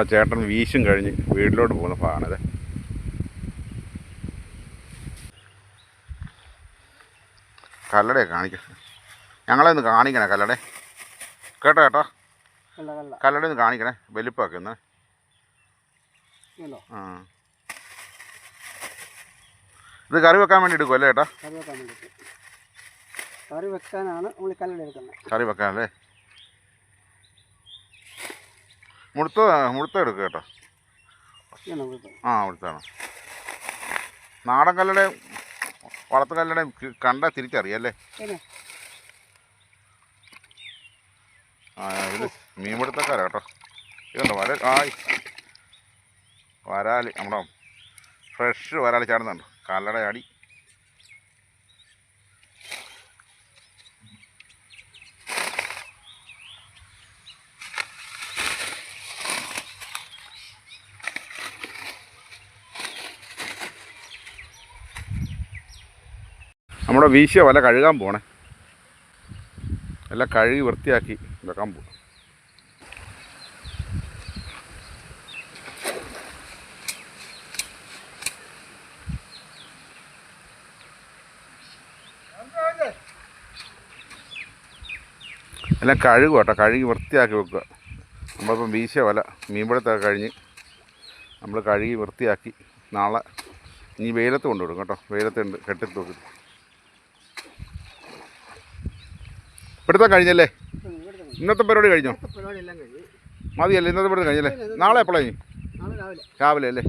നമ്മുടെ ചേട്ടൻ വീശും കഴിഞ്ഞ് വീട്ടിലോട്ട് പോകുന്ന ഭാഗമാണിത്. കല്ലടയെ കാണിക്കാം, ഞങ്ങളെ ഒന്ന് കാണിക്കണേ കല്ലട കേട്ടോ കേട്ടോ. കല്ലട ഒന്ന് കാണിക്കണേ, വലിപ്പമൊക്കെ ഒന്ന്. ആ ഇത് കറി വെക്കാൻ വേണ്ടി എടുക്കും അല്ലേ ചേട്ടാ? കറി വെക്കാനാണ് നമ്മൾ കല്ലട എടുക്കുന്നത്. കറി വെക്കാനല്ലേ? മുഴുത്ത എടുക്കുക കേട്ടോ. ആ മുഴുത്താണ്. നാടൻ കല്ലട വളർത്തു കല്ലട കണ്ടാൽ തിരിച്ചറിയാം അല്ലേ? ആ ഇത് മീൻപിടുത്തക്കാരാ കേട്ടോ. ഇതുണ്ടോ വരാൽ നമ്മുടെ ഫ്രഷ് വരാൽ ചാടുന്നുണ്ട്. കല്ലട ചാടി. നമ്മുടെ വീശിയ വല കഴുകാൻ പോണേ. എല്ലാം കഴുകി വൃത്തിയാക്കി വെക്കാൻ പോകും. എല്ലാം കഴുകുക കേട്ടോ, കഴുകി വൃത്തിയാക്കി വെക്കുക. നമ്മളിപ്പം വീശിയ വല മീൻപിടുത്തൊക്കെ കഴിഞ്ഞ് നമ്മൾ കഴുകി വൃത്തിയാക്കി നാളെ ഇനി വെയിലത്ത് കൊണ്ടുവിടും കേട്ടോ. വെയിലത്തുണ്ട് കെട്ടിത്തൂക്കി. പിടുത്തം കഴിഞ്ഞല്ലേ? ഇന്നത്തെ പരിപാടി കഴിഞ്ഞോ? മതിയല്ലേ? ഇന്നത്തെ പരിപാടി കഴിഞ്ഞല്ലേ? നാളെ എപ്പോഴാണ്? രാവിലെ അല്ലേ?